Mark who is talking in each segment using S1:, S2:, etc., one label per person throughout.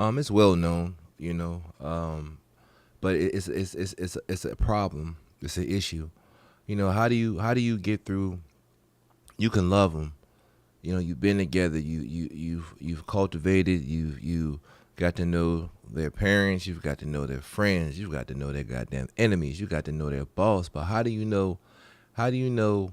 S1: It's well known, but it's a problem. It's an issue. How do you get through? You can love them. You've been together. You've cultivated. You got to know their parents. You've got to know their friends. You've got to know their goddamn enemies. You got to know their boss. But how do you know? How do you know?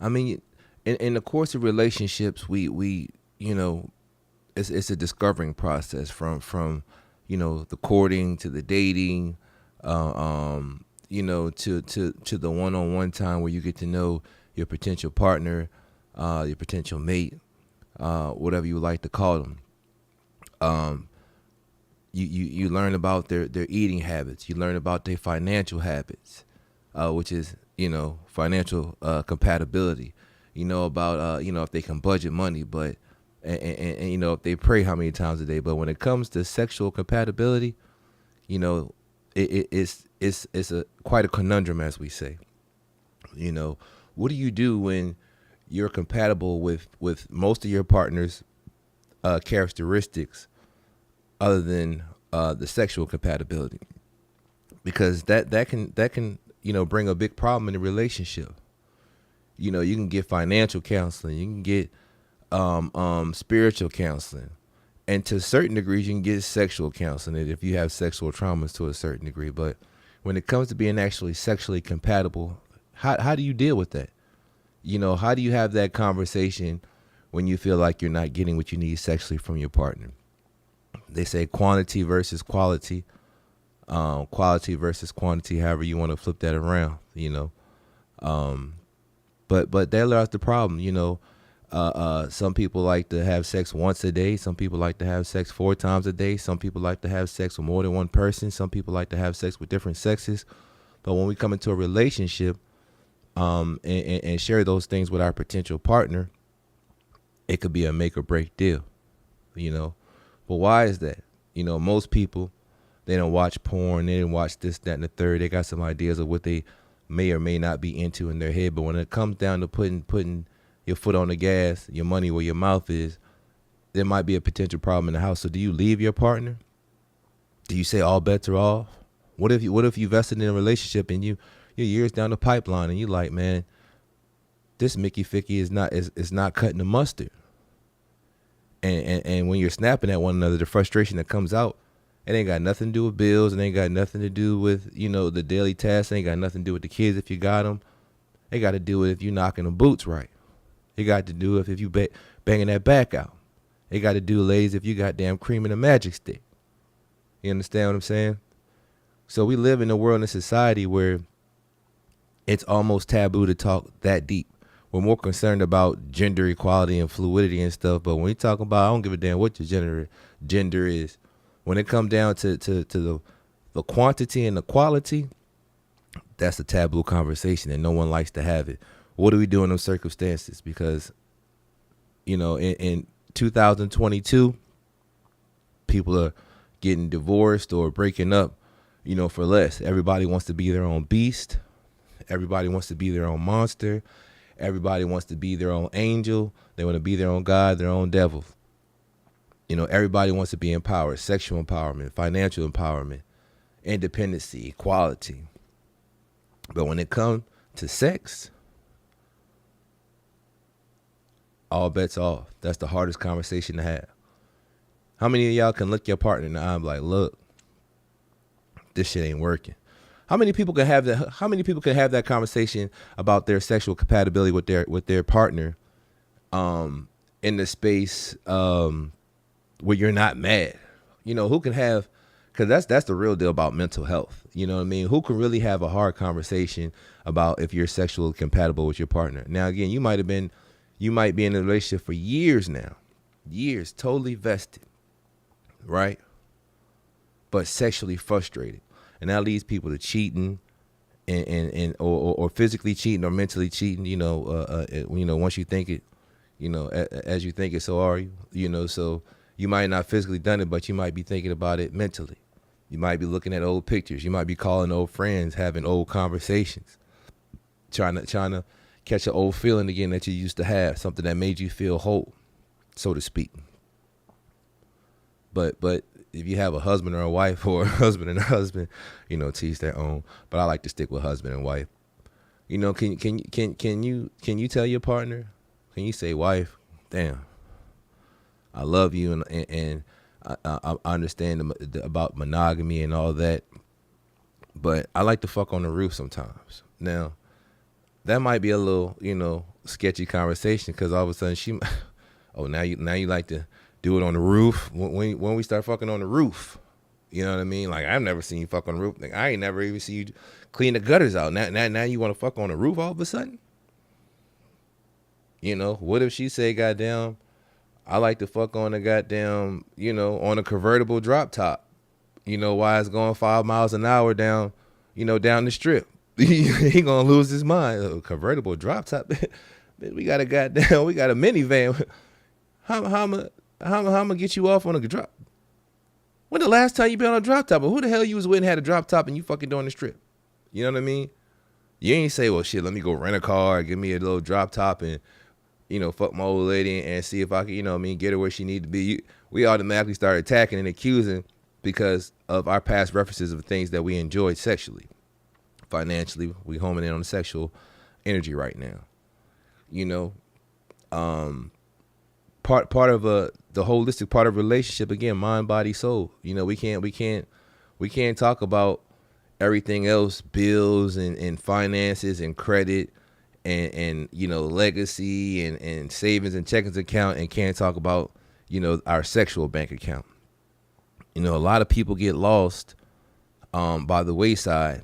S1: I mean, in the course of relationships, we it's a discovering process from the courting to the dating, to the one-on-one time where you get to know your potential partner, your potential mate, whatever you like to call them. Um, you learn about their eating habits. You learn about their financial habits, which is financial compatibility. You know about if they can budget money, but and if they pray how many times a day. But when it comes to sexual compatibility, you know it's a quite a conundrum, as we say. You know, what do you do when you're compatible with most of your partner's characteristics other than the sexual compatibility? Because that can bring a big problem in the relationship. You can get financial counseling, you can get spiritual counseling, and to certain degrees you can get sexual counseling if you have sexual traumas to a certain degree. But when it comes to being actually sexually compatible, how do you deal with that? How do you have that conversation when you feel like you're not getting what you need sexually from your partner? They say quantity versus quality, quality versus quantity, however you want to flip that around. Um, but that lies the problem. Some people like to have sex once a day. Some people like to have sex 4 times a day. Some people like to have sex with more than one person. Some people like to have sex with different sexes. But when we come into a relationship, and share those things with our potential partner, it could be a make or break deal. You know, but why is that? Most people, they don't watch porn. They didn't watch this, that, and the third. They got some ideas of what they may or may not be into in their head. But when it comes down to putting your foot on the gas, your money where your mouth is, there might be a potential problem in the house. So do you leave your partner? Do you say all bets are off? What if you vested in a relationship and you're years down the pipeline and you like, man, this Mickey Ficky is not cutting the mustard. And when you're snapping at one another, the frustration that comes out, it ain't got nothing to do with bills. It ain't got nothing to do with the daily tasks. It ain't got nothing to do with the kids if you got them. It got to do with if you knocking the boots right. It got to do with if you banging that back out. It got to do, ladies, if you got damn cream in a magic stick. You understand what I'm saying? So we live in a world and a society where it's almost taboo to talk that deep. We're more concerned about gender equality and fluidity and stuff. But when we talk about, I don't give a damn what your gender is. When it comes down to the quantity and the quality, that's a taboo conversation and no one likes to have it. What do we do in those circumstances? Because, in 2022, people are getting divorced or breaking up, for less. Everybody wants to be their own beast. Everybody wants to be their own monster. Everybody wants to be their own angel. They want to be their own God, their own devil. Everybody wants to be empowered, sexual empowerment, financial empowerment, independency, equality. But when it comes to sex, all bets off. That's the hardest conversation to have. How many of y'all can look your partner in the eye and be like, look, this shit ain't working? How many people can have that? How many people can have that conversation about their sexual compatibility with their partner, in the space where you're not mad? Who can have? Because that's the real deal about mental health. You know what I mean? Who can really have a hard conversation about if you're sexually compatible with your partner? Now, again, you might be in a relationship for years now, years, totally vested, right? But sexually frustrated. And that leads people to cheating or physically cheating or mentally cheating. Once you think it, as you think it, so are you. So you might not physically done it, but you might be thinking about it mentally. You might be looking at old pictures. You might be calling old friends, having old conversations. trying to catch an old feeling again that you used to have, something that made you feel whole, so to speak. But if you have a husband or a wife, or a husband and a husband, to each their own. But I like to stick with husband and wife. Can you tell your partner? Can you say, wife, damn, I love you, and I understand about monogamy and all that, but I like to fuck on the roof sometimes. Now, that might be a little, sketchy conversation, because all of a sudden now you like to do it on the roof. When we start fucking on the roof, you know what I mean? Like, I've never seen you fuck on the roof. Like, I ain't never even seen you clean the gutters out. Now you want to fuck on the roof all of a sudden? What if she say, goddamn, I like to fuck on a goddamn, on a convertible drop top, while it's going 5 miles an hour down, down the strip. He gonna lose his mind. A convertible drop top. We got a minivan. How am I gonna get you off on a drop? When the last time you been on a drop top? Or who the hell you was with and had a drop top and you fucking doing the strip? You know what I mean? You ain't say, well, shit, let me go rent a car, give me a little drop top, and fuck my old lady and see if I can, get her where she need to be. We automatically start attacking and accusing because of our past references of things that we enjoyed sexually. Financially, we homing in on the sexual energy right now. Part of the holistic part of relationship, again, mind, body, soul. We can't talk about everything else, bills and finances and credit and legacy and savings and checkings account, and can't talk about our sexual bank account. A lot of people get lost by the wayside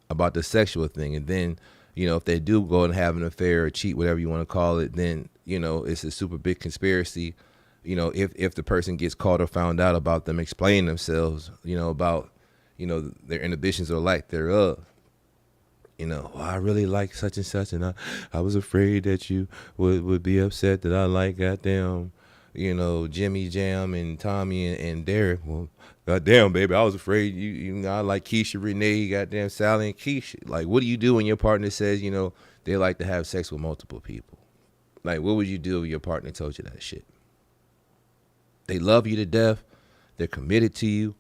S1: about the sexual thing, and then if they do go and have an affair or cheat, whatever you want to call it, then it's a super big conspiracy. If the person gets caught or found out about them explaining themselves, about their inhibitions or lack thereof. Well, I really like such and such, and I was afraid that you would be upset that I like goddamn, Jimmy Jam and Tommy and Derek. Well, goddamn, baby, I was afraid I like Keisha, Renee, goddamn Sally and Keisha. Like, what do you do when your partner says, they like to have sex with multiple people? Like, what would you do if your partner told you that shit? They love you to death. They're committed to you.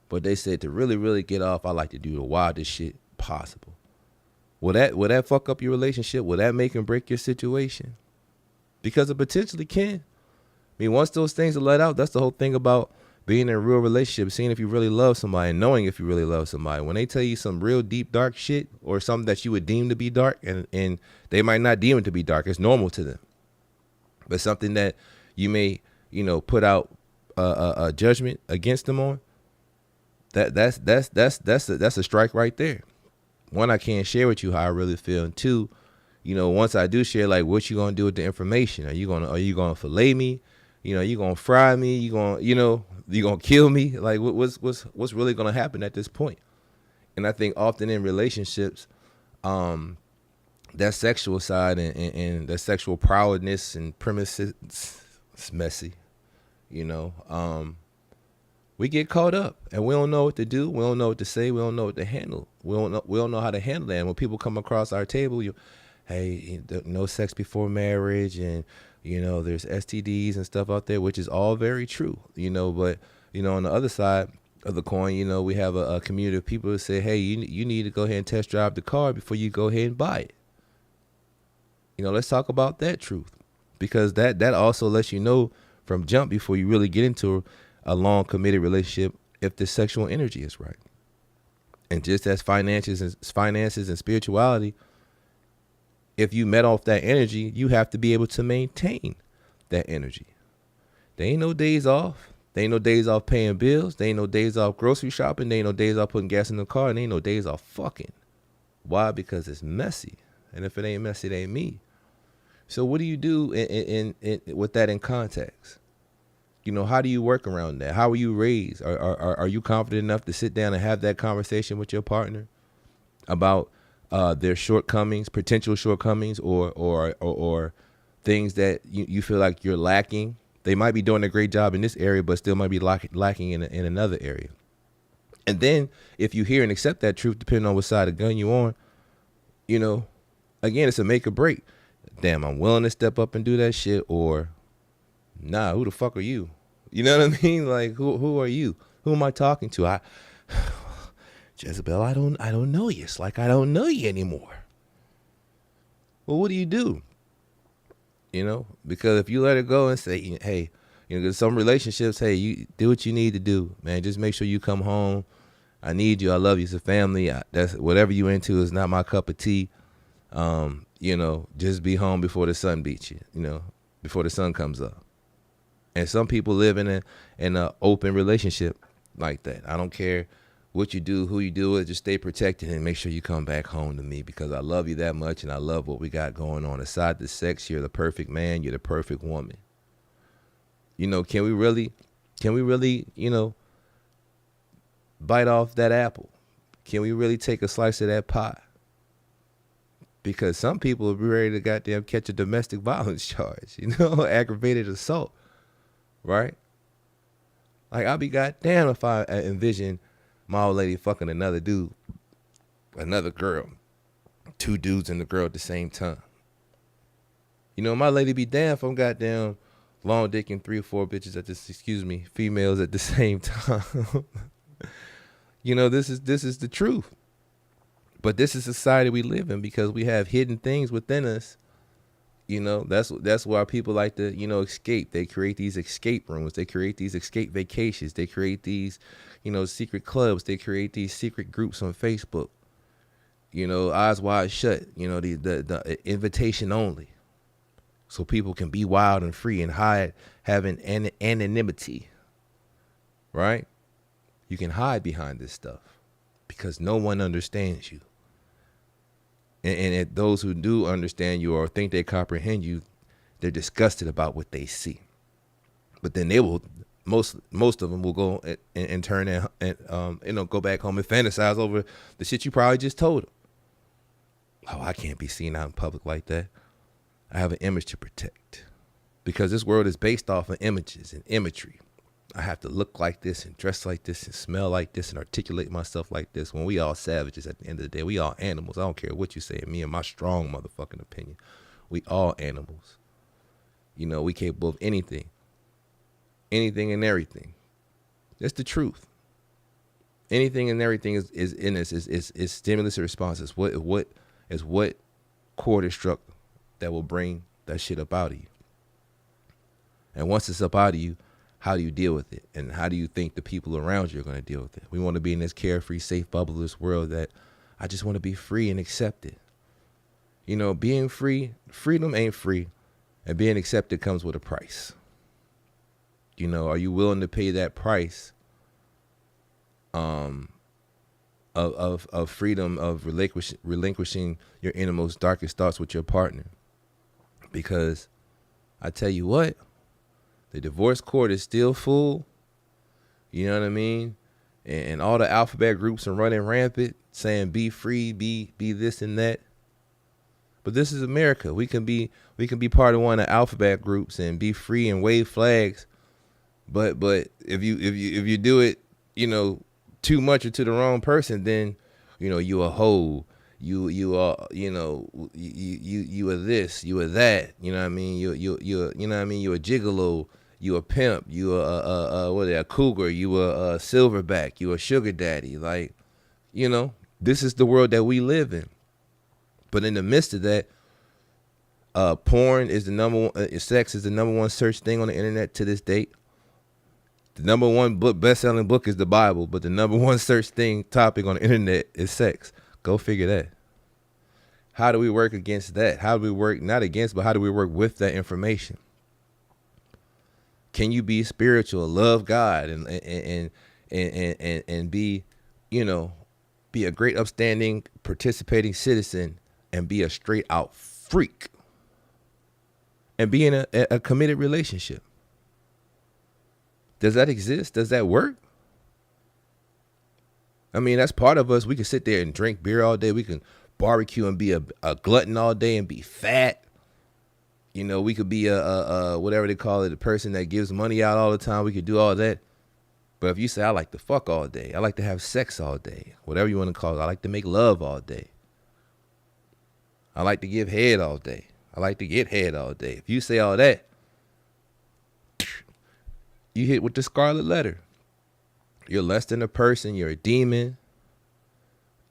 S1: But they said, to really, really get off, I like to do the wildest shit possible. Will that fuck up your relationship? Will that make and break your situation? Because it potentially can. Once those things are let out, that's the whole thing about being in a real relationship, seeing if you really love somebody and knowing if you really love somebody. When they tell you some real deep, dark shit, or something that you would deem to be dark, and they might not deem it to be dark, it's normal to them. But something that you may, put out a judgment against them on, that's a strike right there. One, I can't share with you how I really feel. And two, once I do share, like, what you gonna do with the information? Are you gonna fillet me? You gonna fry me? You gonna kill me? Like, what's really gonna happen at this point? And I think often in relationships, that sexual side and that sexual prowess and premises, it's messy. We get caught up and we don't know what to do. We don't know what to say. We don't know what to handle. We don't know how to handle that. And when people come across our table, hey, no sex before marriage, and there's STDs and stuff out there, which is all very true. But on the other side of the coin, we have a community of people who say, hey, you need to go ahead and test drive the car before you go ahead and buy it. Let's talk about that truth, because that also lets you know from jump, before you really get into a long committed relationship, if the sexual energy is right. And just as finances and spirituality, if you met off that energy, you have to be able to maintain that energy. There ain't no days off. There ain't no days off paying bills. There ain't no days off grocery shopping. There ain't no days off putting gas in the car. And there ain't no days off fucking. Why? Because it's messy. And if it ain't messy, it ain't me. So what do you do in with that in context? How do you work around that? How were you raised? Are you confident enough to sit down and have that conversation with your partner about their shortcomings, potential shortcomings, or things that you feel like you're lacking? They might be doing a great job in this area, but still might be lacking in another area. And then if you hear and accept that truth, depending on what side of the gun you're on, Again, it's a make or break. Damn, I'm willing to step up and do that shit, or nah, who the fuck are you? You know what I mean? Like, who are you? Who am I talking to? Jezebel, I don't know you. It's like I don't know you anymore. Well, what do you do? You know, because if you let it go and say, hey, you know, some relationships, hey, you do what you need to do, man. Just make sure you come home. I need you. I love you. It's a family. That's whatever you into is not my cup of tea. You know, just be home before the sun beats you. You know, before the sun comes up. And some people live in an open relationship like that. I don't care what you do, who you do it, just stay protected and make sure you come back home to me because I love you that much and I love what we got going on. Aside the sex, you're the perfect man, you're the perfect woman. You know, can we really, you know, bite off that apple? Can we really take a slice of that pie? Because some people will be ready to goddamn catch a domestic violence charge, you know, aggravated assault, right? Like, I'll be goddamn if I envision my old lady fucking another dude, another girl, two dudes and the girl at the same time. You know, my lady be damn if I'm goddamn long dicking 3 or 4 bitches at this, females at the same time. You know, this is the truth. But this is society we live in because we have hidden things within us. You know, that's why people like to, you know, escape. They create these escape rooms. They create these escape vacations. They create these, you know, secret clubs. They create these secret groups on Facebook. You know, eyes wide shut. You know, the invitation only. So people can be wild and free and hide, having anonymity. Right? You can hide behind this stuff because no one understands you. And those who do understand you or think they comprehend you, they're disgusted about what they see. But then they will, most of them will go and turn and you know, go back home and fantasize over the shit you probably just told them. Oh, I can't be seen out in public like that. I have an image to protect because this world is based off of images and imagery. I have to look like this and dress like this and smell like this and articulate myself like this when we all savages at the end of the day. We all animals. I don't care what you say. Me and my strong motherfucking opinion. We all animals. You know, we capable of anything. Anything and everything. That's the truth. Anything and everything is in us is stimulus responses. What chord is struck that will bring that shit up out of you. And once it's up out of you, how do you deal with it? And how do you think the people around you are going to deal with it? We want to be in this carefree, safe bubble of this world that I just want to be free and accepted. You know, being free, freedom ain't free. And being accepted comes with a price. You know, are you willing to pay that price of freedom, of relinquishing your innermost, darkest thoughts with your partner? Because I tell you what, the divorce court is still full. You know what I mean? And all the alphabet groups are running rampant, saying be free, be this and that. But this is America. We can be part of one of the alphabet groups and be free and wave flags. But if you do it, you know, too much or to the wrong person, then, you know, you a hoe. You are, you know, you are this, you are that. You know what I mean? You know what I mean? You a gigolo. You a pimp, you a cougar, you a silverback, you a sugar daddy. Like, you know, this is the world that we live in. But in the midst of that, porn is the number one, sex is the number one search thing on the internet to this date. The number one best-selling book is the Bible, but the number one search topic on the internet is sex. Go figure that. How do we work against that? How do we work, not against, but how do we work with that information? Can you be spiritual, love God, and be, you know, be a great, upstanding, participating citizen, and be a straight out freak, and be in a committed relationship? Does that exist? Does that work? I mean, that's part of us. We can sit there and drink beer all day. We can barbecue and be a glutton all day and be fat. You know, we could be a whatever they call it, a person that gives money out all the time. We could do all that. But if you say, I like to fuck all day, I like to have sex all day, whatever you want to call it, I like to make love all day, I like to give head all day. I like to get head all day. If you say all that, you hit with the scarlet letter. You're less than a person. You're a demon.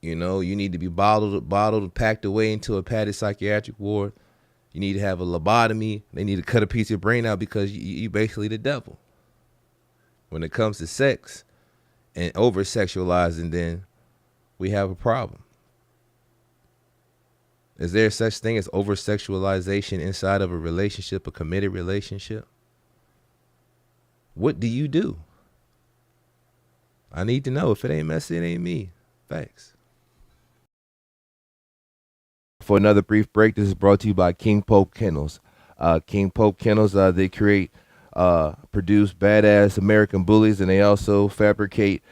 S1: You know, you need to be bottled, packed away into a padded psychiatric ward. You need to have a lobotomy. They need to cut a piece of your brain out because you basically the devil. When it comes to sex and over-sexualizing, then we have a problem. Is there such thing as over-sexualization inside of a relationship, a committed relationship? What do you do? I need to know. If it ain't messy, it ain't me. Facts. For another brief break, this is brought to you by King Pope Kennels. King Pope Kennels, they produce badass American bullies, and they also fabricate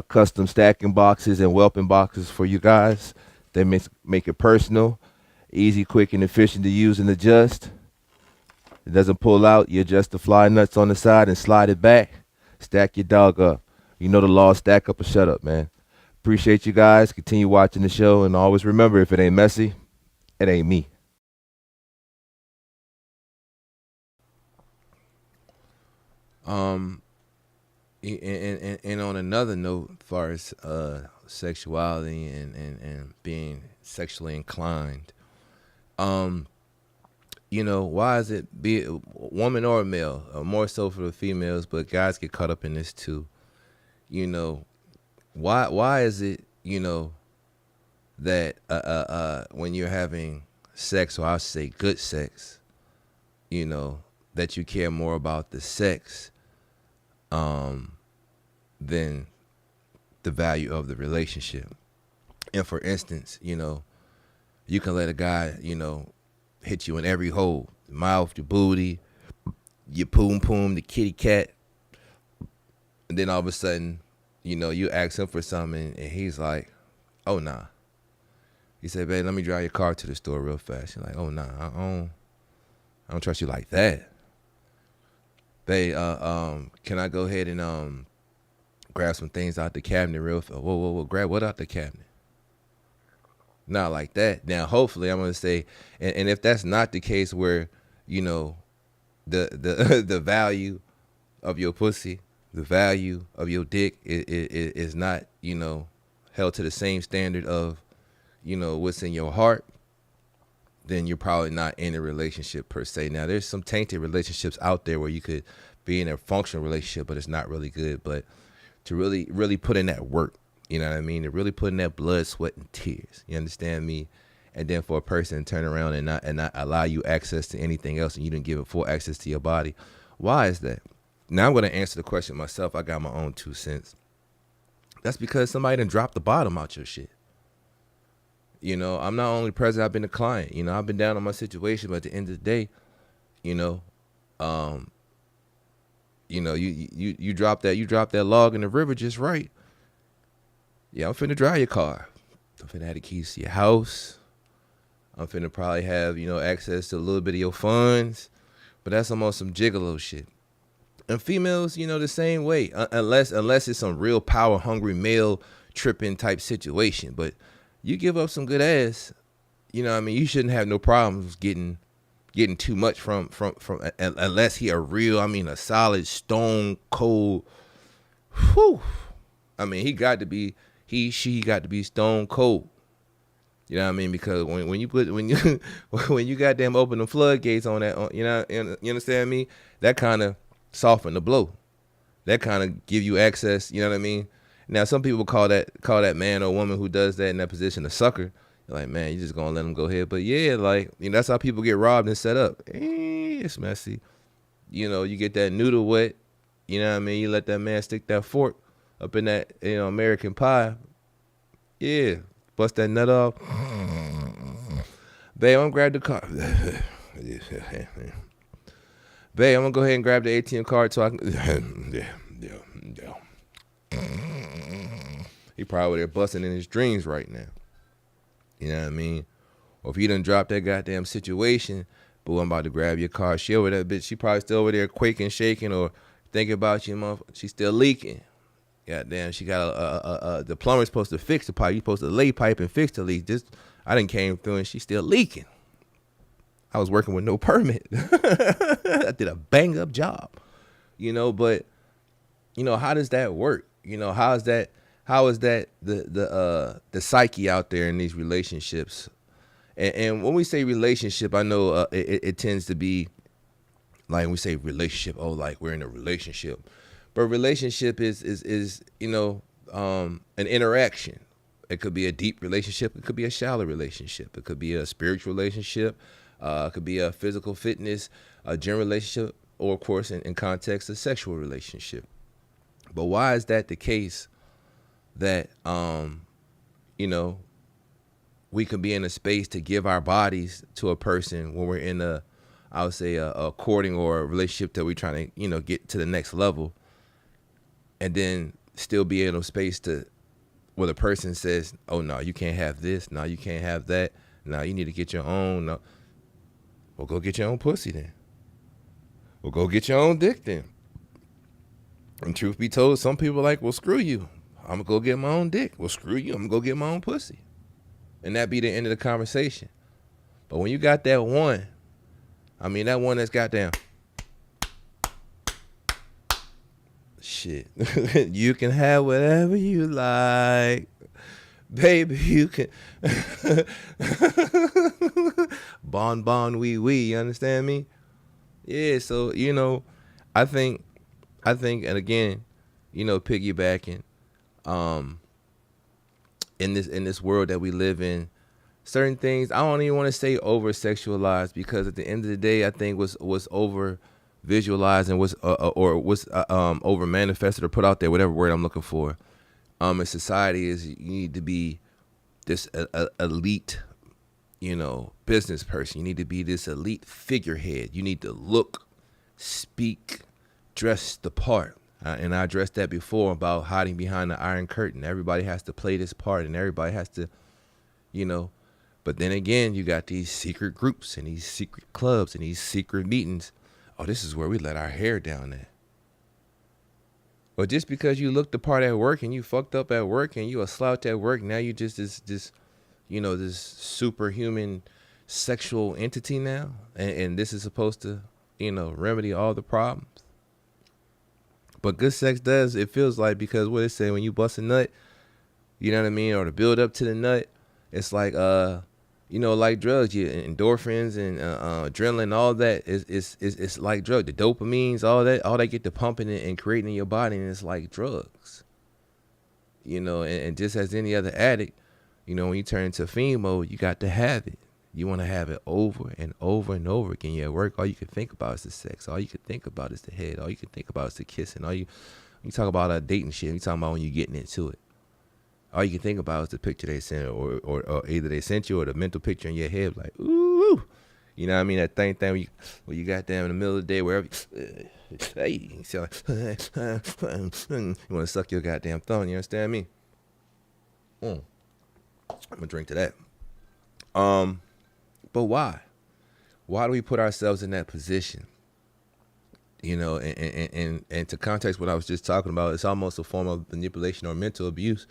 S1: custom stacking boxes and whelping boxes for you guys. They make it personal, easy, quick, and efficient to use and adjust. It doesn't pull out. You adjust the fly nuts on the side and slide it back. Stack your dog up. You know the law, stack up or shut up, man. Appreciate you guys. Continue watching the show, and always remember, if it ain't messy, it ain't me. And on another note, as far as sexuality and being sexually inclined, you know, why is it, be it woman or male, more so for the females, but guys get caught up in this too. You know, why is it, you know, that when you're having sex, or I'll say good sex, you know, that you care more about the sex than the value of the relationship. And for instance, you know, you can let a guy, you know, hit you in every hole, the mouth, your booty, your poom, the kitty cat, and then all of a sudden, you know, you ask him for something, and he's like, oh, nah. He said, babe, let me drive your car to the store real fast. You're like, oh, nah, I don't trust you like that. Babe, can I go ahead and grab some things out the cabinet real fast? Whoa, grab what out the cabinet? Not like that. Now, hopefully, I'm going to say, and if that's not the case where, you know, the value of your pussy, the value of your dick is not, you know, held to the same standard of, you know, what's in your heart, then you're probably not in a relationship per se. Now, there's some tainted relationships out there where you could be in a functional relationship, but it's not really good. But to really put in that work, you know what I mean? To really put in that blood, sweat, and tears. You understand me? And then for a person to turn around and not allow you access to anything else, and you didn't give it full access to your body. Why is that? Now I'm going to answer the question myself. I got my own 2 cents. That's because somebody done dropped the bottom out your shit. You know, I'm not only present, I've been a client. You know, I've been down on my situation, but at the end of the day, you know, you drop that log in the river just right. Yeah, I'm finna drive your car. I'm finna have the keys to your house. I'm finna probably have, you know, access to a little bit of your funds. But that's almost some gigolo shit. And females, you know, the same way. Unless it's some real power hungry male tripping type situation. But you give up some good ass, you know what I mean, you shouldn't have no problems getting too much from unless he a solid stone cold. Whew. I mean, she got to be stone cold. You know what I mean? Because when you goddamn open the floodgates on that, you know, you understand me? That kind of soften the blow. That kind of give you access. You know what I mean? Now, some people call that man or woman who does that in that position a sucker. You're like, man, you just gonna let them go ahead. But yeah, like, you know, that's how people get robbed and set up. It's messy. You know, you get that noodle wet. You know what I mean? You let that man stick that fork up in that, you know, American pie. Yeah, bust that nut off. Babe, I'm gonna grab the car. Babe, I'm gonna go ahead and grab the ATM card so I can. Yeah. He probably there busting in his dreams right now. You know what I mean? Or if he done dropped that goddamn situation, but I'm about to grab your car. She over that bitch. She probably still over there quaking, shaking, or thinking about you, motherfucker. She's still leaking. Goddamn, she got the plumber's supposed to fix the pipe. You supposed to lay pipe and fix the leak. Just I done came through and she's still leaking. I was working with no permit. I did a bang up job, but how does that work? How is that the psyche out there in these relationships? And when we say relationship, I know it tends to be like when we say relationship, like we're in a relationship. But relationship is an interaction. It could be a deep relationship. It could be a shallow relationship. It could be a spiritual relationship. It could be a physical fitness, a gym relationship, or of course in context, a sexual relationship. But why is that the case that, we can be in a space to give our bodies to a person when we're in I would say a courting or a relationship that we're trying to, get to the next level, and then still be in a space where the person says, oh, no, you can't have this. No, you can't have that. No, you need to get your own. No. Well, go get your own pussy then. Well, go get your own dick then. And truth be told, some people are like, well, screw you. I'm going to go get my own dick. Well, screw you. I'm going to go get my own pussy. And that be the end of the conversation. But when you got that one, that one that's goddamn shit. You can have whatever you like. Baby, you can bon wee wee, you understand me? Yeah, so I think and again, piggybacking, in this world that we live in, certain things I don't even want to say over sexualized, because at the end of the day, I think was over visualized and was over manifested or put out there, whatever word I'm looking for. In society is you need to be this elite, business person. You need to be this elite figurehead. You need to look, speak, dress the part. And I addressed that before about hiding behind the Iron Curtain. Everybody has to play this part, and everybody has to, But then again, you got these secret groups and these secret clubs and these secret meetings. Oh, this is where we let our hair down at. Or just because you looked the part at work and you fucked up at work and you a slouch at work, now you just this superhuman sexual entity now, and this is supposed to, remedy all the problems. But good sex does, it feels like, because what it say, when you bust a nut, you know what I mean, or the build up to the nut, it's like like drugs, endorphins and adrenaline, all that it's like drugs. The dopamines, all that get to pumping and creating in your body, and it's like drugs. And just as any other addict, when you turn into fiend mode, you got to have it. You want to have it over and over and over again. You're at work, all you can think about is the sex. All you can think about is the head. All you can think about is the kissing. You talk about dating shit, you talking about when you're getting into it. All you can think about is the picture they sent, or either they sent you or the mental picture in your head, like, ooh. You know what I mean? That thing where you got them in the middle of the day, wherever, hey, you want to suck your goddamn thumb, you understand me? I'm going to drink to that. But why? Why do we put ourselves in that position? And to context what I was just talking about, it's almost a form of manipulation or mental abuse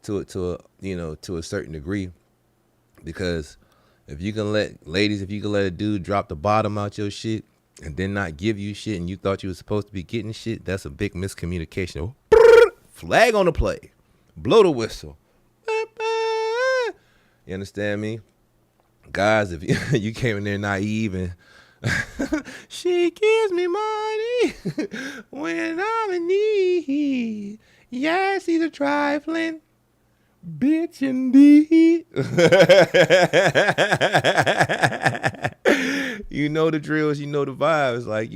S1: to a certain degree, because if you can let a dude drop the bottom out your shit and then not give you shit, and you thought you were supposed to be getting shit, that's a big miscommunication. Flag on the play, blow the whistle. You understand me? Guys, if you came in there naive and she gives me money when I'm in need. Yes, he's a trifling bitch indeed. You know the drills, you know the vibes. Like,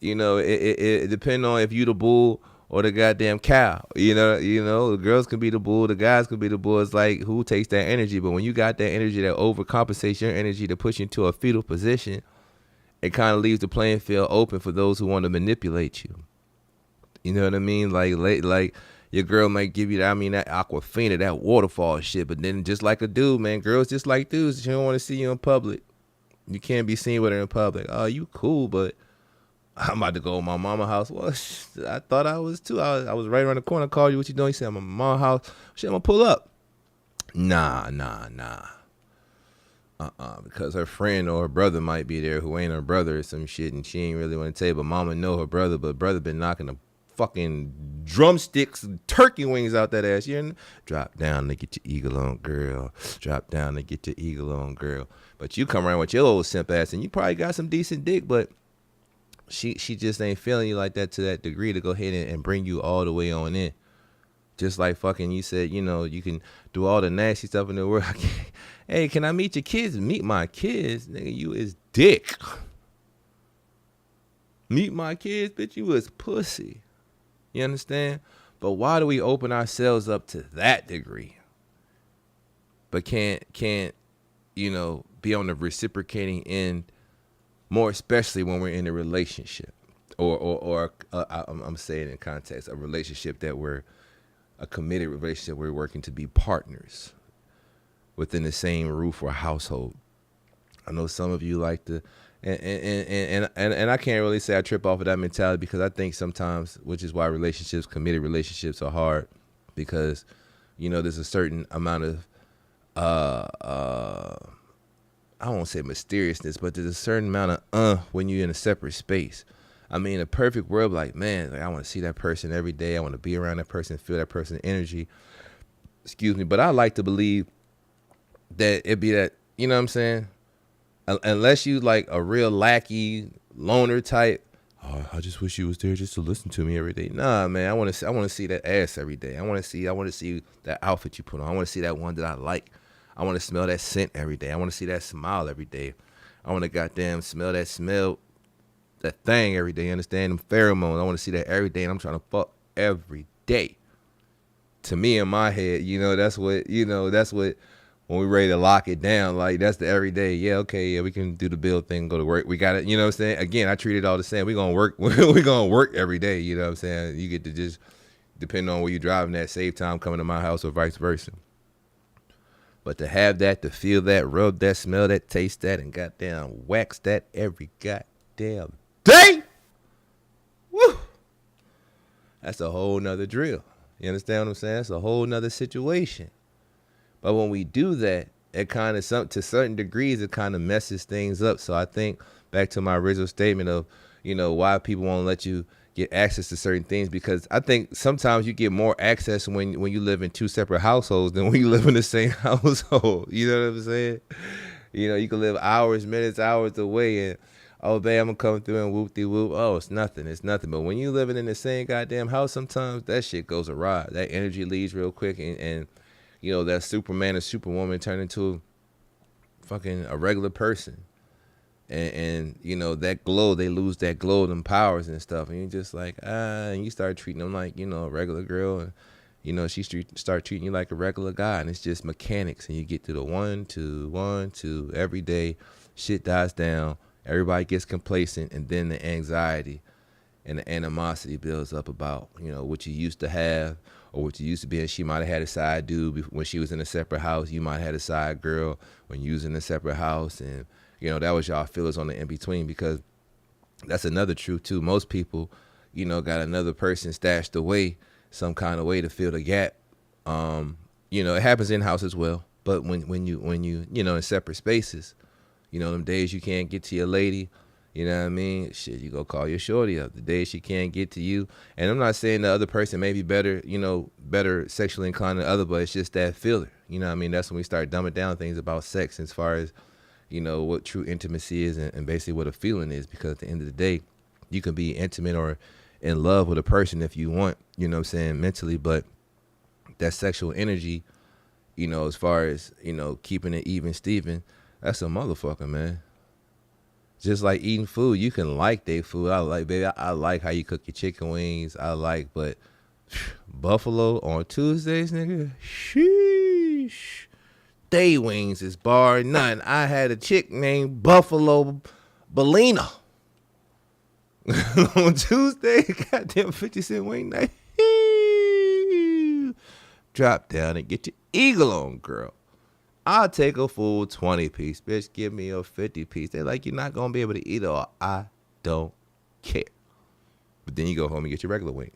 S1: it depends on if you the bull or the goddamn cow. The girls can be the bull, the guys can be the bull. It's like, who takes that energy? But when you got that energy that overcompensates your energy to push you into a fetal position, it kind of leaves the playing field open for those who want to manipulate you. You know what I mean? Like your girl might give you that Aquafina, that waterfall shit. But then just like a dude, man, girls just like dudes. She don't want to see you in public. You can't be seen with her in public. Oh, you cool, but I'm about to go to my mama's house. Well, I thought I was too. I was right around the corner. Called you. What you doing? He said, I'm at my mama's house. Shit, I'm going to pull up. Nah. Because her friend or her brother might be there who ain't her brother or some shit, and she ain't really want to tell you. But mama know her brother, but brother been knocking the fucking drumsticks and turkey wings out that ass. You drop down to get your eagle on, girl. Drop down to get your eagle on, girl. But you come around with your old simp ass, and you probably got some decent dick, but she just ain't feeling you like that to that degree to go ahead and bring you all the way on in. Just like fucking you said, you can do all the nasty stuff in the world. Hey, can I meet your kids? Meet my kids? Nigga, you is dick. Meet my kids? Bitch, you is pussy. You understand? But why do we open ourselves up to that degree? But can't be on the reciprocating end, more especially when we're in a relationship. Or I'm saying in context, a relationship that we're a committed relationship, we're working to be partners within the same roof or household. I know some of you like to, and I can't really say I trip off of that mentality, because I think sometimes, which is why committed relationships are hard, because there's a certain amount of I won't say mysteriousness, but there's a certain amount of when you're in a separate space. I mean, a perfect world, like, man, I want to see that person every day. I want to be around that person, feel that person's energy. Excuse me. But I like to believe that it'd be that, you know what I'm saying? Unless you like a real lackey, loner type. Oh, I just wish you was there just to listen to me every day. Nah, man, I want to see that ass every day. I want to see that outfit you put on. I want to see that one that I like. I want to smell that scent every day. I want to see that smile every day. I want to goddamn smell that thing every day, understand? Them pheromones. I want to see that every day, and I'm trying to fuck every day. To me, in my head, that's what when we ready to lock it down, like, that's the everyday. Yeah, okay, yeah, we can do the bill thing, go to work. We got it, you know what I'm saying? Again, I treat it all the same. We gonna work, we gonna work every day, you know what I'm saying? You get to just, depending on where you're driving at, save time coming to my house or vice versa. But to have that, to feel that, rub that, smell that, taste that, and goddamn wax that every goddamn day, woo, that's a whole nother drill. You understand what I'm saying? That's a whole nother situation. But when we do that, it kind of, to certain degrees, it kind of messes things up. So I think back to my original statement of, why people won't let you get access to certain things, because I think sometimes you get more access when you live in two separate households than when you live in the same household. You know what I'm saying? You can live hours, minutes, hours away, and oh, babe, I'm going to come through and whoop-de-whoop. Oh, it's nothing. But when you living in the same goddamn house, sometimes that shit goes awry. That energy leaves real quick, and that Superman or Superwoman turn into fucking a regular person. And that glow, they lose that glow, them powers and stuff. And you're just like, and you start treating them like, a regular girl. And, she start treating you like a regular guy. And it's just mechanics. And you get to the 1, 2 every day. Shit dies down. Everybody gets complacent, and then the anxiety and the animosity builds up about, what you used to have or what you used to be. And she might have had a side dude when she was in a separate house. You might have had a side girl when you was in a separate house. And, that was y'all feelers on the in-between, because that's another truth, too. Most people, got another person stashed away some kind of way to fill the gap. It happens in-house as well. But when you in separate spaces, them days you can't get to your lady, you know what I mean? Shit, you go call your shorty up. The days she can't get to you. And I'm not saying the other person may be better, better sexually inclined than the other, but it's just that filler. You know what I mean? That's when we start dumbing down things about sex as far as, what true intimacy is and basically what a feeling is. Because at the end of the day, you can be intimate or in love with a person if you want, mentally. But that sexual energy, as far as, keeping it even Steven, that's a motherfucker, man. Just like eating food, you can like their food. I like how you cook your chicken wings. But buffalo on Tuesdays, nigga, sheesh. They wings is bar none. I had a chick named Buffalo Bellina on Tuesday. Goddamn 50-cent wing night. Drop down and get your eagle on, girl. I'll take a full 20-piece. Bitch, give me a 50-piece. They're like, you're not going to be able to eat it all. I don't care. But then you go home and get your regular wings.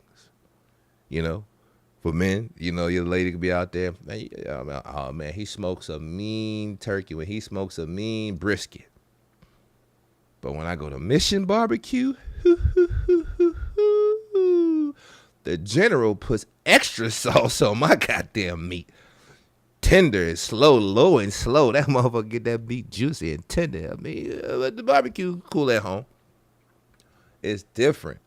S1: For men, your lady could be out there. Man, oh man, he smokes a mean turkey. When he smokes a mean brisket. But when I go to Mission Barbecue, the general puts extra sauce on my goddamn meat. Tender and slow, low and slow. That motherfucker get that meat juicy and tender. I mean, but the barbecue cool at home. It's different.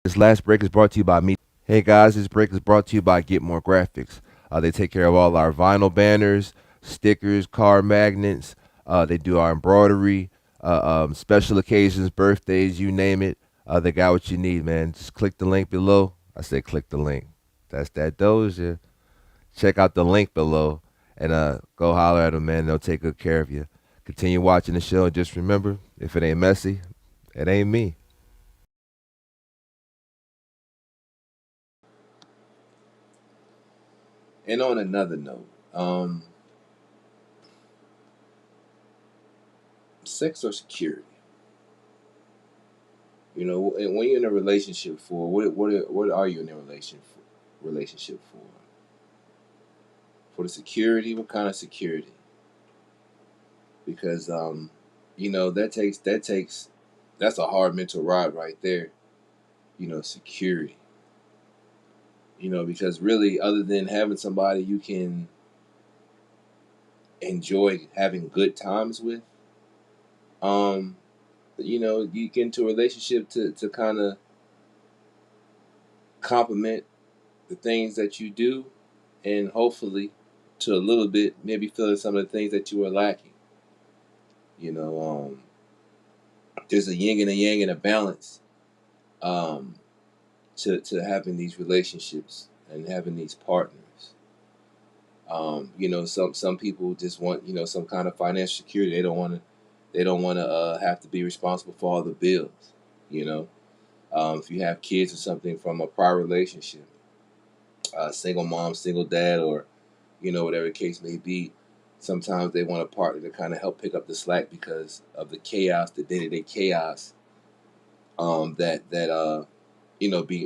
S1: This last break is brought to you by me. Hey guys, this break is brought to you by Get More Graphics. They take care of all our vinyl banners, stickers, car magnets. They do our embroidery, special occasions, birthdays, you name it. They got what you need, man. Just click the link below. I say click the link. That's that Doja. Check out the link below and go holler at them, man. They'll take good care of you. Continue watching the show and just remember, if it ain't messy, it ain't me. And on another note, sex or security. And when you're in a relationship for what are you in a relationship for? For the security, what kind of security? Because that takes that's a hard mental ride right there. Security. Because really, other than having somebody you can enjoy having good times with, um, you get into a relationship to kind of complement the things that you do, and hopefully, to a little bit, maybe filling some of the things that you are lacking. You know, there's a yin and a yang and a balance um, to having these relationships and having these partners. Some people just want some kind of financial security. They don't want to have to be responsible for all the bills. You know, if you have kids or something from a prior relationship, single mom, single dad, or whatever the case may be. Sometimes they want a partner to kind of help pick up the slack because of the chaos, the day-to-day chaos that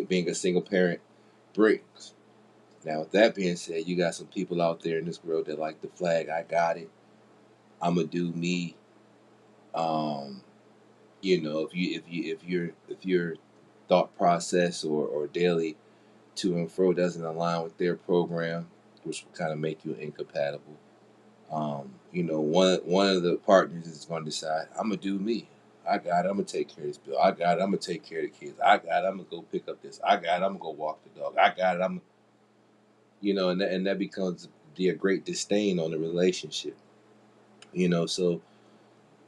S1: being a single parent brings. Now, with that being said, you got some people out there in this world that like the flag. I got it. I'ma do me. Um, if your thought process or daily to and fro doesn't align with their program, which will kind of make you incompatible. One of the partners is going to decide, I'm gonna do me. I got it. I'm gonna take care of this bill. I got it. I'm gonna take care of the kids. I got it. I'm gonna go pick up this. I got it. I'm gonna go walk the dog. I got it. And that becomes a great disdain on the relationship. So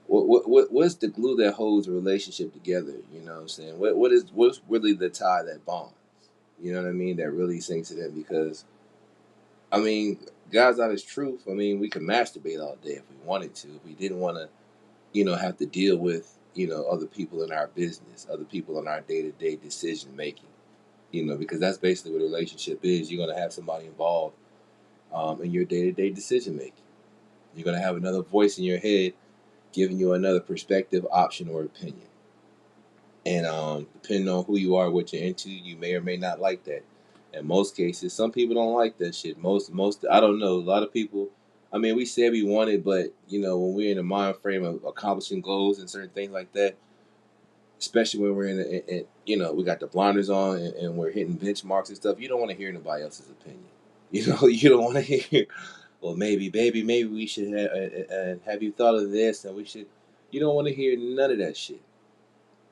S1: what's the glue that holds a relationship together? You know what I'm saying? What's really the tie that bonds? You know what I mean? That really sinks it in because I mean, God's honest truth. I mean, we could masturbate all day if we wanted to. If we didn't want to, have to deal with, other people in our business, other people in our day to day decision making. Because that's basically what a relationship is. You're gonna have somebody involved in your day to day decision making. You're gonna have another voice in your head giving you another perspective, option, or opinion. And depending on who you are, what you're into, you may or may not like that. In most cases, some people don't like that shit. Most, I don't know. A lot of people. I mean, we said we want it, but when we're in a mind frame of accomplishing goals and certain things like that, especially when we're we got the blinders on and we're hitting benchmarks and stuff. You don't want to hear nobody else's opinion. You don't want to hear. Well, maybe, baby, maybe we should have you thought of this, and we should. You don't want to hear none of that shit.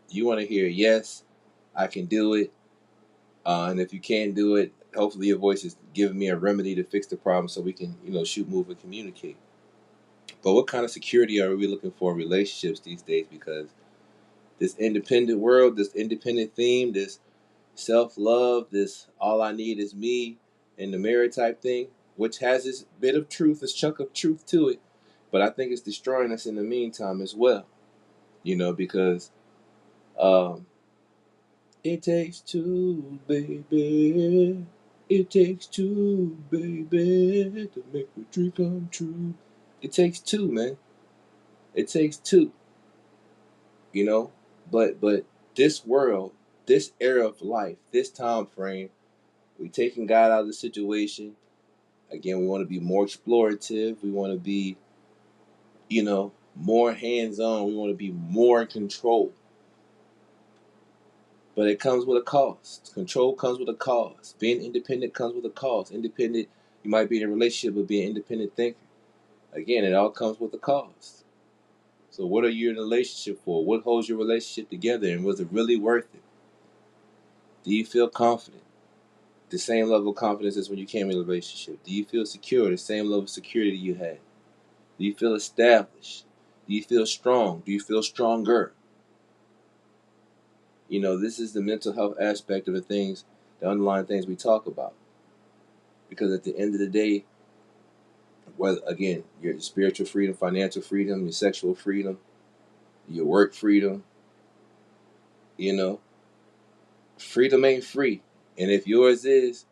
S1: You want to hear, yes, I can do it. And if you can't do it, hopefully your voice is giving me a remedy to fix the problem so we can, shoot, move, and communicate. But what kind of security are we looking for in relationships these days? Because this independent world, this independent theme, this self-love, this all I need is me in the mirror type thing, which has this bit of truth, this chunk of truth to it. But I think it's destroying us in the meantime as well, because um, it takes two, baby. It takes two, baby, to make a dream come true. It takes two, man. It takes two, you know. But this world this era of life, this time frame, we taking God out of the situation. Again, we want to be more explorative. We want to be, more hands-on. We want to be more in control. But it comes with a cost. Control comes with a cost. Being independent comes with a cost. Independent, you might be in a relationship but be an independent thinker. Again, it all comes with a cost. So what are you in a relationship for? What holds your relationship together, and was it really worth it? Do you feel confident? The same level of confidence as when you came in a relationship. Do you feel secure? The same level of security you had. Do you feel established? Do you feel strong? Do you feel stronger? This is the mental health aspect of the underlying things we talk about. Because at the end of the day, whether, again, your spiritual freedom, financial freedom, your sexual freedom, your work freedom, freedom ain't free. And if yours is,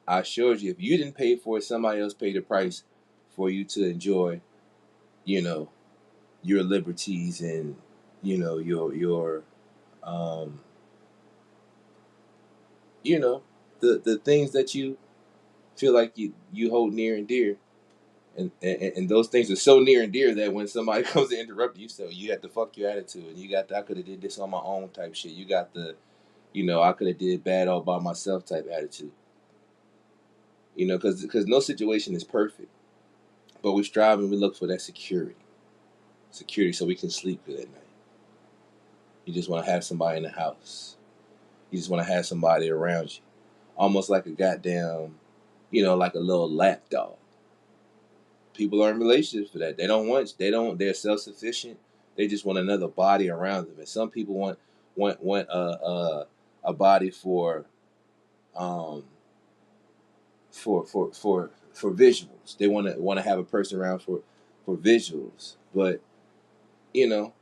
S1: I assure you, if you didn't pay for it, somebody else paid the price for you to enjoy, your liberties and, your um, the things that you feel like you hold near and dear. And those things are so near and dear that when somebody comes to interrupt you, so you have to fuck your attitude, and you got the I could have did this on my own type shit. You got the, I could have did bad all by myself type attitude. Because no situation is perfect, but we strive and we look for that security, so we can sleep good at night. You just want to have somebody in the house. You just want to have somebody around you, almost like a goddamn, like a little lap dog. People are in relationships for that. They're self-sufficient. They just want another body around them. And some people want a body um for visuals. They want to have a person around for visuals. But you know,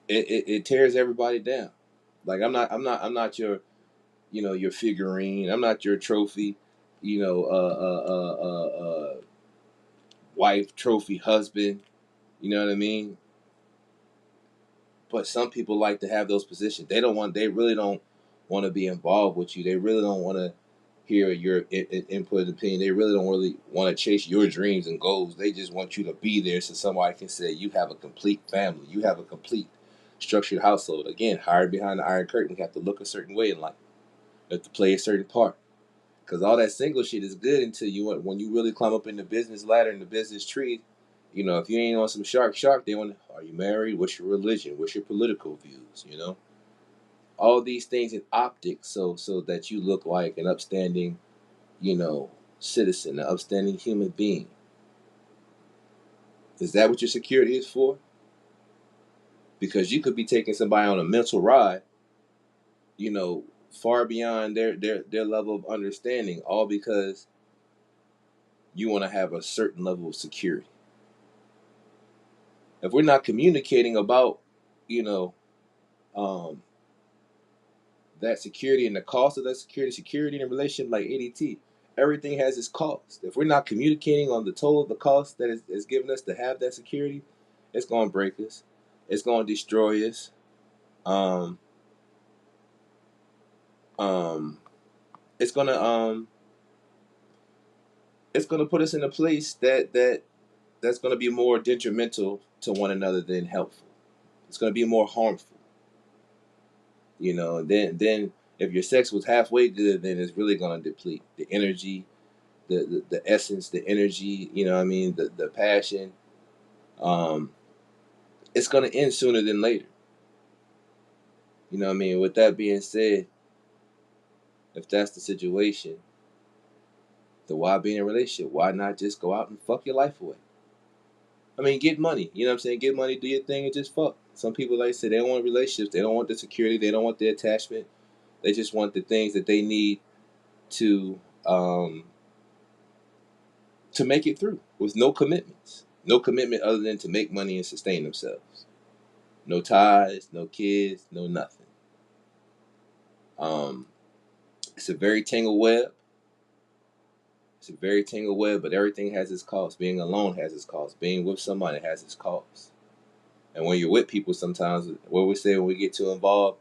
S1: it tears everybody down. Like I'm not your your figurine. I'm not your trophy. You know, wife, trophy, husband. You know what I mean? But some people like to have those positions. They really don't want to be involved with you. They really don't want to hear your input and opinion. They really don't really want to chase your dreams and goals. They just want you to be there so somebody can say you have a complete family. You have a complete structured household. Again, hired behind the iron curtain. You have to look a certain way in life. You have to play a certain part. Because all that single shit is good until when you really climb up in the business ladder and the business tree. If you ain't on some shark, they want to, are you married? What's your religion? What's your political views? All these things in optics, so that you look like an upstanding, citizen, an upstanding human being. Is that what your security is for? Because you could be taking somebody on a mental ride, far beyond their level of understanding, all because you want to have a certain level of security. If we're not communicating about, you know, um, that security and the cost of that security in a relationship like ADT, everything has its cost. If we're not communicating on the total of the cost that is given us to have that security, it's going to break us. It's going to destroy us. Um, um, it's gonna it's gonna put us in a place that's gonna be more detrimental to one another than helpful. It's gonna be more harmful. Then if your sex was halfway good, then it's really gonna deplete the energy, the essence, the energy. You know what I mean? The passion. Um, it's gonna end sooner than later. You know what I mean? With that being said, if that's the situation, then why be in a relationship? Why not just go out and fuck your life away? I mean, get money. You know what I'm saying? Get money, do your thing, and just fuck. Some people, like I said, they don't want relationships. They don't want the security. They don't want the attachment. They just want the things that they need to um, to make it through with no commitments. No commitment other than to make money and sustain themselves. No ties, no kids, no nothing. Um, it's a very tangled web. It's a very tangled web, but everything has its cost. Being alone has its cost. Being with somebody has its cost. And when you're with people, sometimes what we say when we get too involved,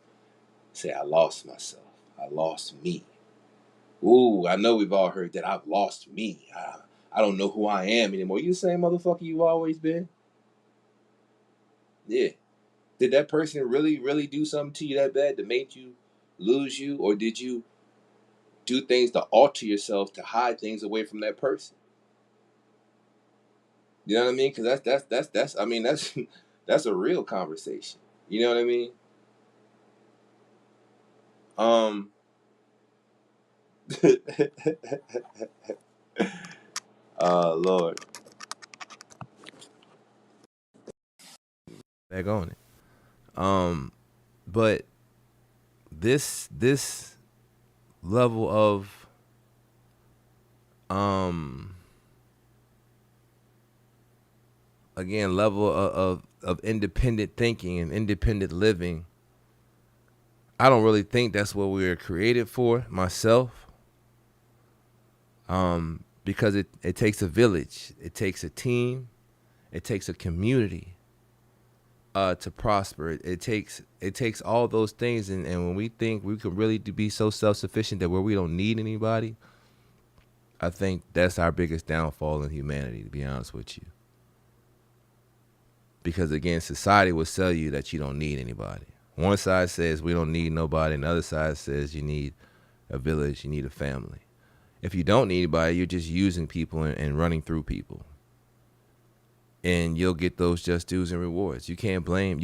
S1: Say, I lost myself. I lost me. Ooh, I know we've all heard that. I've lost me. I don't know who I am anymore. You the same motherfucker you've always been? Yeah. Did that person really, really do something to you that bad that made you lose you? Or did you do things to alter yourself to hide things away from that person? You know what I mean? Because that's I mean that's that's a real conversation. You know what I mean? Um. Lord. Back on it. But this level of um again level of independent thinking and independent living, I don't really think that's what we were created for myself. Because it takes a village, it takes a team, it takes a community to prosper. It takes all those things, and when we think we can really be so self sufficient that where we don't need anybody, I think that's our biggest downfall in humanity, to be honest with you. Because again, society will sell you that you don't need anybody. One side says we don't need nobody, and the other side says you need a village, you need a family. If you don't need anybody, you're just using people and running through people. And you'll get those just dues and rewards. You can't blame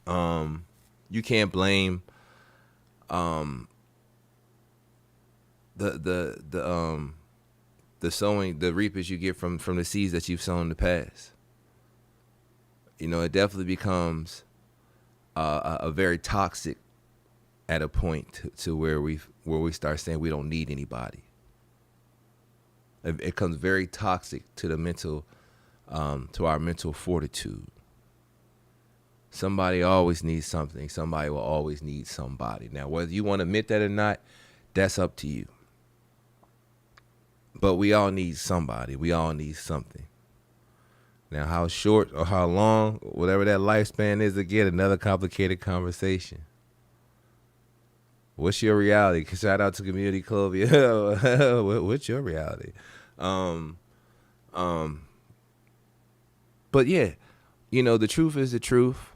S1: um the sowing, the reapers you get from the seeds that you've sown in the past. You know, it definitely becomes a very toxic at a point to where we start saying we don't need anybody. It becomes very toxic to the mental, to our mental fortitude. Somebody always needs something. Somebody will always need somebody. Now, whether you want to admit that or not, that's up to you. But we all need somebody. We all need something. Now, how short or how long, whatever that lifespan is, again, another complicated conversation. What's your reality? Shout out to Community Club. Yeah, what's your reality? Um, but yeah, you know, the truth is the truth,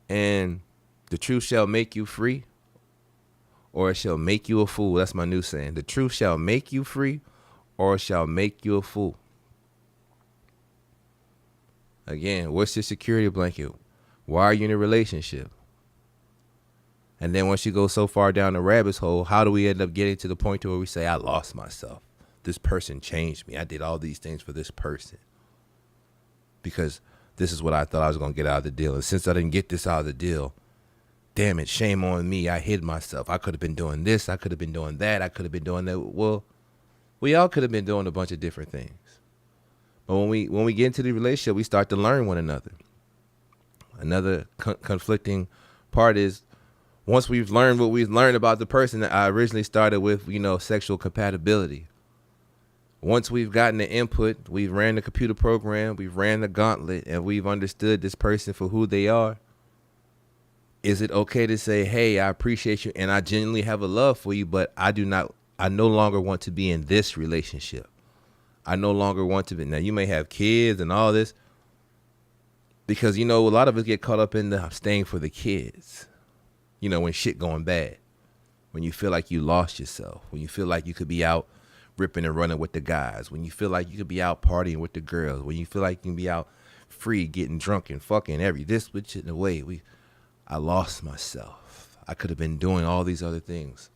S1: and the truth shall make you free, or it shall make you a fool. That's my new saying. The truth shall make you free, or it shall make you a fool. Again, what's your security blanket? Why are you in a relationship? And then once you go so far down the rabbit hole, how do we end up getting to the point to where we say, I lost myself? This person changed me. I did all these things for this person because this is what I thought I was going to get out of the deal. And since I didn't get this out of the deal, damn it, shame on me. I hid myself. I could have been doing this. I could have been doing that. I could have been doing that. Well, we all could have been doing a bunch of different things. But when we get into the relationship, we start to learn one another. Another conflicting part is, once we've learned what we've learned about the person that I originally started with, you know, sexual compatibility. Once we've gotten the input, we've ran the computer program, we've ran the gauntlet, and we've understood this person for who they are. Is it okay to say, hey, I appreciate you and I genuinely have a love for you, but I no longer want to be in this relationship. I no longer want to be. Now, you may have kids and all this, because, you know, a lot of us get caught up in the staying for the kids. You know, when shit going bad, when you feel like you lost yourself, when you feel like you could be out ripping and running with the guys, when you feel like you could be out partying with the girls, when you feel like you can be out free, getting drunk and fucking this, which in a way, I lost myself. I could have been doing all these other things.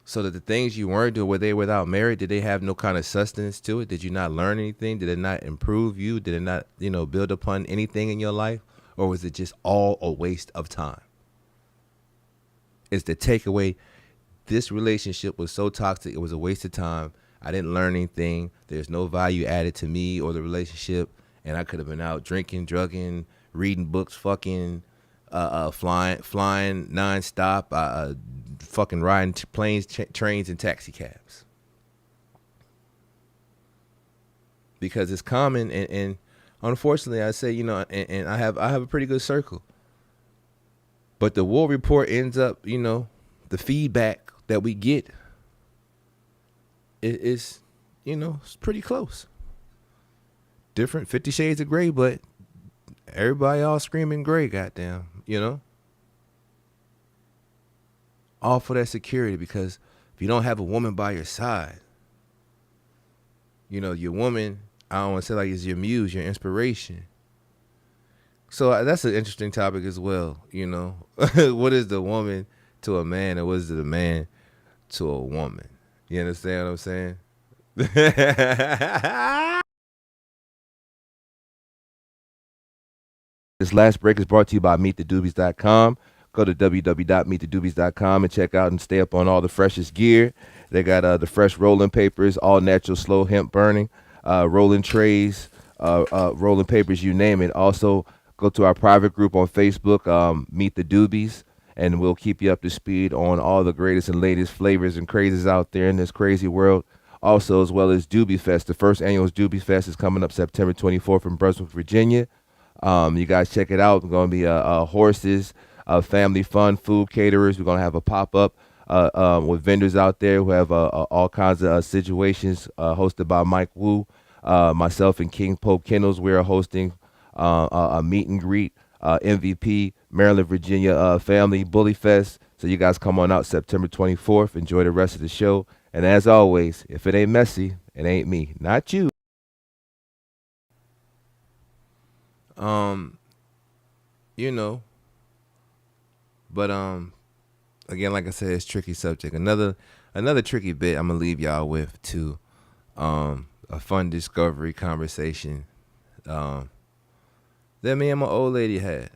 S1: So that the things you weren't doing, were they without merit? Did they have no kind of sustenance to it? Did you not learn anything? Did it not improve you? Did it not, you know, build upon anything in your life? Or was it just all a waste of time? Is the takeaway, this relationship was so toxic, it was a waste of time. I didn't learn anything. There's no value added to me or the relationship, and I could have been out drinking, drugging, reading books, fucking, flying nonstop, fucking riding planes, trains, and taxi cabs. Because it's common, and unfortunately, I say, you know, and I have a pretty good circle. But the war report ends up, the feedback that we get is, it's pretty close. Different 50 shades of gray, but everybody all screaming gray, goddamn. All for that security, because if you don't have a woman by your side, your woman, I don't want to say like is your muse, your inspiration. So that's an interesting topic as well. What is the woman to a man, and what is the man to a woman? You understand what I'm saying? This last break is brought to you by MeetTheDoobies.com. Go to www.meetthedoobies.com and check out and stay up on all the freshest gear. They got the fresh rolling papers, all natural, slow hemp burning, rolling trays, rolling papers, you name it. Also, go to our private group on Facebook, Meet the Doobies, and we'll keep you up to speed on all the greatest and latest flavors and crazes out there in this crazy world. Also, as well as Doobie Fest. The first annual Doobie Fest is coming up September 24th in Brunswick, Virginia. You guys check it out. We're going to be horses, family fun, food caterers. We're going to have a pop-up with vendors out there who have all kinds of situations hosted by Mike Wu. Myself and King Pope Kennels, we are hosting a meet and greet, MVP, Maryland, Virginia family Bully Fest. So you guys come on out September 24th. Enjoy the rest of the show. And as always, if it ain't messy, it ain't me, not you. You know, but again, like I said, it's a tricky subject. Another tricky bit I'm gonna leave y'all with too. A fun discovery conversation that me and my old lady had.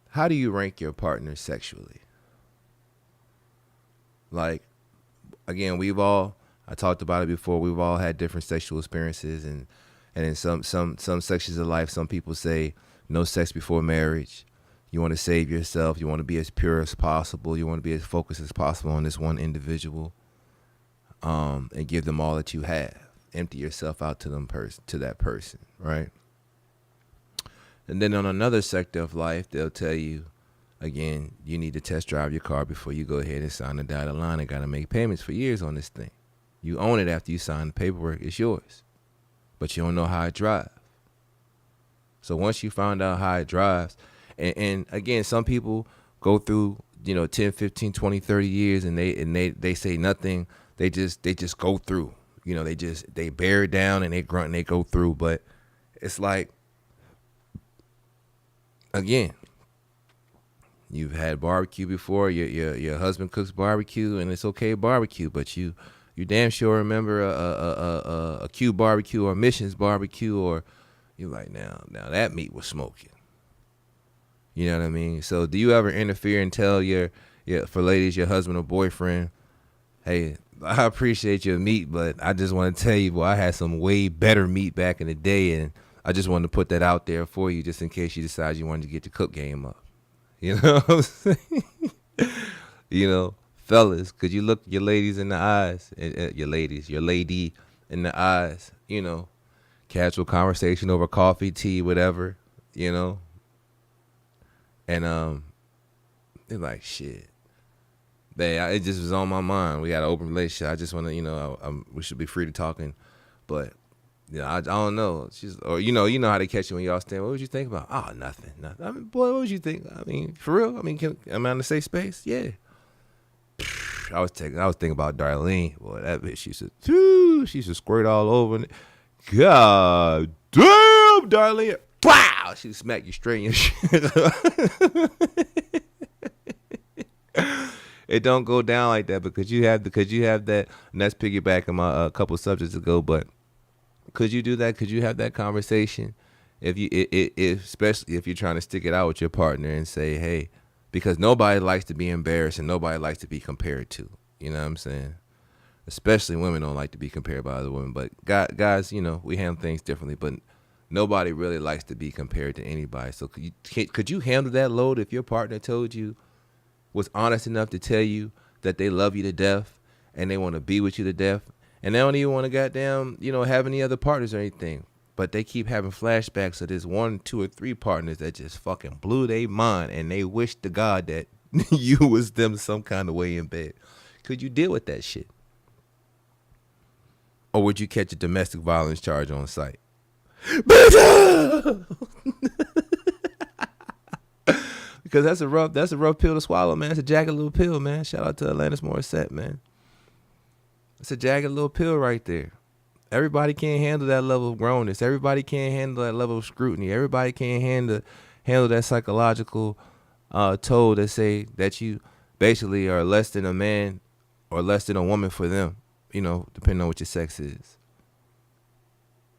S1: How do you rank your partner sexually? Like, again, I talked about it before. We've all had different sexual experiences, and in some sections of life, some people say no sex before marriage. You want to save yourself. You want to be as pure as possible. You want to be as focused as possible on this one individual, and give them all that you have. Empty yourself out to that person, right? And then on another sector of life, they'll tell you, again, you need to test drive your car before you go ahead and sign the dotted line and got to make payments for years on this thing. You own it after you sign the paperwork. It's yours. But you don't know how it drives. So once you find out how it drives, and again, some people go through, 10, 15, 20, 30 years and they say nothing. They just go through. They bear it down and they grunt and they go through. But it's like, again, you've had barbecue before. Your husband cooks barbecue and it's okay barbecue, but you damn sure remember a Q barbecue or Missions barbecue, or you're like, now that meat was smoking. You know what I mean? So do you ever interfere and tell for ladies, your husband or boyfriend, hey, I appreciate your meat, but I just want to tell you, boy, I had some way better meat back in the day, and I just wanted to put that out there for you just in case you decide you wanted to get your cook game up. You know what I'm saying? Fellas, could you look your ladies in the eyes, your lady in the eyes, casual conversation over coffee, tea, whatever, and they're like, shit, it just was on my mind. We got an open relationship. I just want to, we should be free to talking, but I don't know. You know how they catch you when y'all stand. What would you think about? Oh, nothing. I mean, boy, what would you think? I mean, for real? I mean, am I in a safe space? Yeah. I was thinking about Darlene. Boy, that bitch, she used to squirt all over me. God damn, Darlene. Wow, she smack you straight in your shit. It don't go down like that because you have that, and that's piggybacking my couple subjects ago. But could you do that? Could you have that conversation especially if you're trying to stick it out with your partner and say, hey, because nobody likes to be embarrassed and nobody likes to be compared to. You know what I'm saying? Especially women don't like to be compared by other women. But guys, we handle things differently. But nobody really likes to be compared to anybody. So could you handle that load if your partner was honest enough to tell you that they love you to death and they want to be with you to death, and they don't even want to goddamn, have any other partners or anything? but they keep having flashbacks of this 1, 2, or 3 partners that just fucking blew their mind, and they wish to God that you was them some kind of way in bed. Could you deal with that shit? Or would you catch a domestic violence charge on site? Because that's a rough pill to swallow, man. It's a jagged little pill, man. Shout out to Alanis Morissette, man. It's a jagged little pill right there. Everybody can't handle that level of grownness. Everybody can't handle that level of scrutiny. Everybody can't handle that psychological toll that say that you basically are less than a man or less than a woman for them, depending on what your sex is.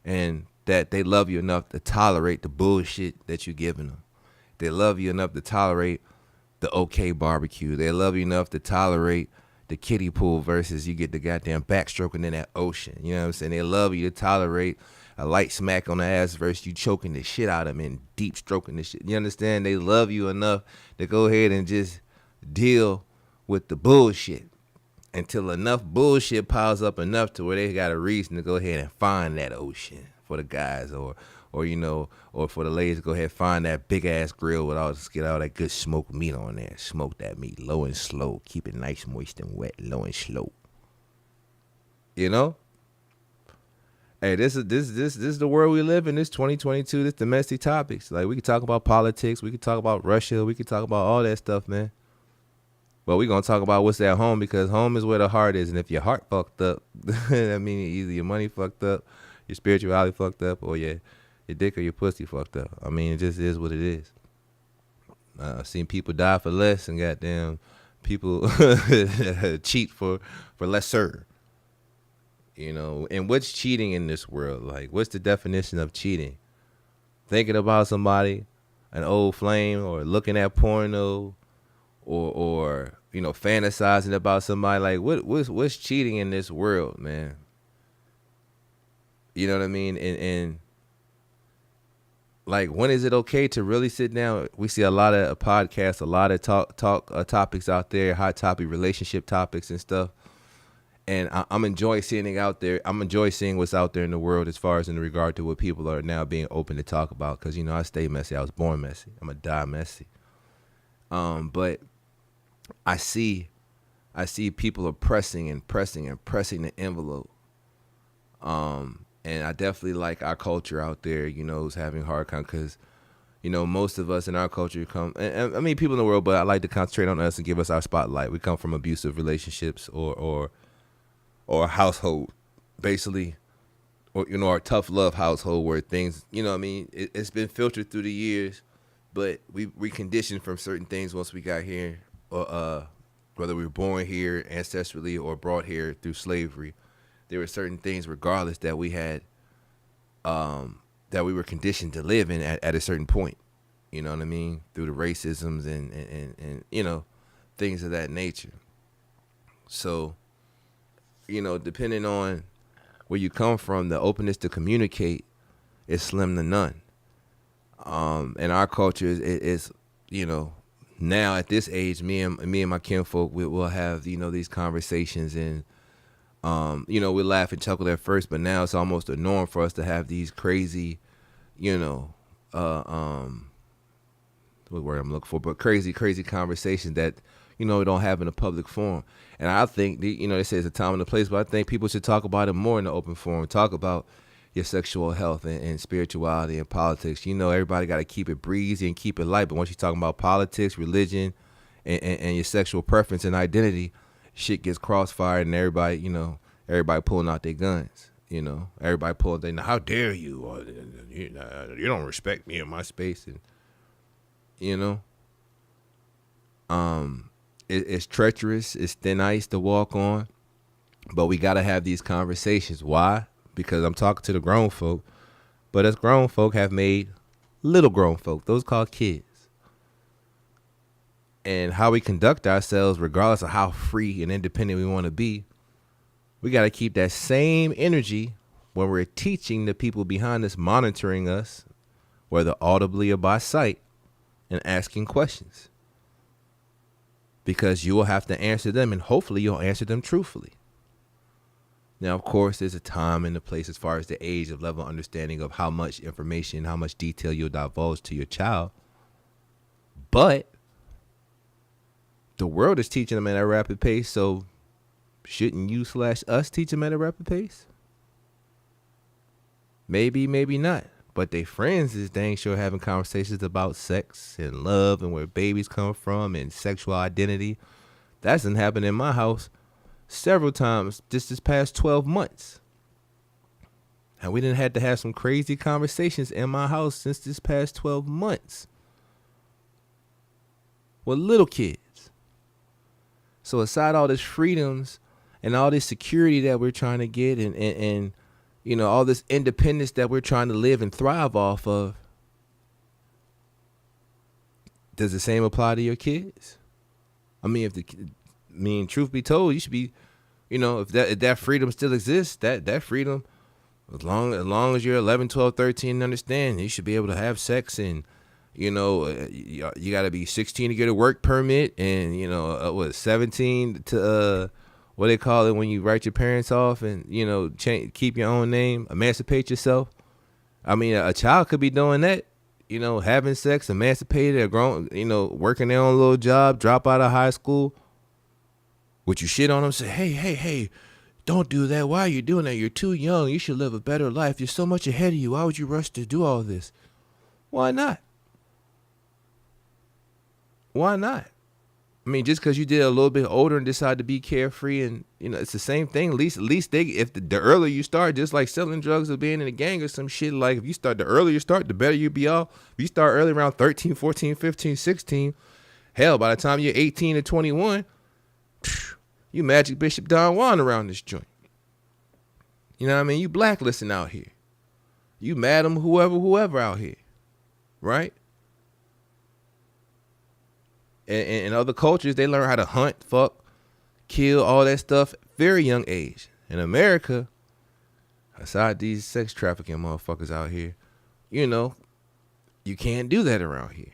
S1: And that they love you enough to tolerate the bullshit that you're giving them. They love you enough to tolerate the okay barbecue. They love you enough to tolerate the kiddie pool versus you get the goddamn backstroking in that ocean. You know what I'm saying? They love you to tolerate a light smack on the ass versus you choking the shit out of them and deep stroking the shit. You understand? They love you enough to go ahead and just deal with the bullshit until enough bullshit piles up enough to where they got a reason to go ahead and find that ocean for the guys or for the ladies to go ahead and find that big ass grill with get all that good smoked meat on there. Smoke that meat low and slow. Keep it nice, moist, and wet, low and slow. Hey, this is the world we live in. This 2022. This domestic topics. Like, we can talk about politics. We can talk about Russia. We can talk about all that stuff, man. But we're gonna talk about what's at home, because home is where the heart is. And if your heart fucked up, I mean, either your money fucked up, your spirituality fucked up, or your dick or your pussy fucked up. I mean, it just is what it is. I've seen people die for less, and goddamn people cheat for lesser. And what's cheating in this world? Like, what's the definition of cheating? Thinking about somebody, an old flame, or looking at porno, or fantasizing about somebody. Like, what's cheating in this world, man? You know what I mean? And like, when is it okay to really sit down? We see a lot of podcasts, a lot of talk topics out there, hot topic relationship topics and stuff. And I'm enjoying seeing it out there. I'm enjoying seeing what's out there in the world as far as in regard to what people are now being open to talk about. Because, I stay messy. I was born messy. I'm going to die messy. But I see people are pressing the envelope. And I definitely like our culture out there, who's having hard time, because, most of us in our culture come, and I mean, people in the world, but I like to concentrate on us and give us our spotlight. We come from abusive relationships or a household, basically, or, our tough love household where things, it's been filtered through the years, but we conditioned from certain things once we got here, or whether we were born here ancestrally or brought here through slavery. There were certain things, regardless, that we had, that we were conditioned to live in at a certain point. You know what I mean? Through the racisms and things of that nature. So, depending on where you come from, the openness to communicate is slim to none. And our culture is now at this age, me and my kinfolk, we'll have these conversations, and we laugh and chuckle at first, but now it's almost a norm for us to have these crazy, what word I'm looking for, but crazy conversations that, we don't have in a public forum. And I think, they say it's a time and a place, but I think people should talk about it more in the open forum. Talk about your sexual health and spirituality and politics. Everybody got to keep it breezy and keep it light. But once you're talking about politics, religion, and your sexual preference and identity, shit gets crossfired, and everybody pulling out their guns. Everybody pulling their, how dare you? Or, you don't respect me in my space. And, it's treacherous. It's thin ice to walk on. But we got to have these conversations. Why? Because I'm talking to the grown folk. But us grown folk have made little grown folk. Those called kids. And how we conduct ourselves, regardless of how free and independent we want to be, we got to keep that same energy when we're teaching the people behind us, monitoring us, whether audibly or by sight, and asking questions. Because you will have to answer them, and hopefully you'll answer them truthfully. Now, of course, there's a time and a place as far as the age of level of understanding of how much information, how much detail you'll divulge to your child. But the world is teaching them at a rapid pace, so shouldn't you / us teach them at a rapid pace? Maybe, maybe not. But they friends is dang sure having conversations about sex and love and where babies come from and sexual identity. That's been happening in my house several times just this past 12 months. And we didn't have to have some crazy conversations in my house since this past 12 months with little kids. So aside all these freedoms and all this security that we're trying to get and you know, all this independence that we're trying to live and thrive off of, does the same apply to your kids? I mean, truth be told, you should be, you know, if that freedom still exists, that freedom, as long as you're 11, 12, 13 and understand, you should be able to have sex and, you know, you got to be 16 to get a work permit and, you know, 17 to, what they call it when you write your parents off and, you know, keep your own name, emancipate yourself. I mean, a child could be doing that, you know, having sex, emancipated, or grown, you know, working their own little job, drop out of high school. Would you shit on them? Say, hey, don't do that. Why are you doing that? You're too young. You should live a better life. You're so much ahead of you. Why would you rush to do all this? Why not? Why not? I mean, just because you did a little bit older and decide to be carefree, and you know, it's the same thing. At least they, if the earlier you start, just like selling drugs or being in a gang or some shit. Like if you start, the earlier you start, the better you be off. If you start early around 13, 14, 15, 16, hell, by the time you're 18 to 21, you Magic Bishop Don Juan around this joint. You know what I mean? You blacklisting out here. You Madam whoever out here, right? In other cultures, they learn how to hunt, fuck, kill, all that stuff very young age. In America, aside these sex trafficking motherfuckers out here, you know, you can't do that around here.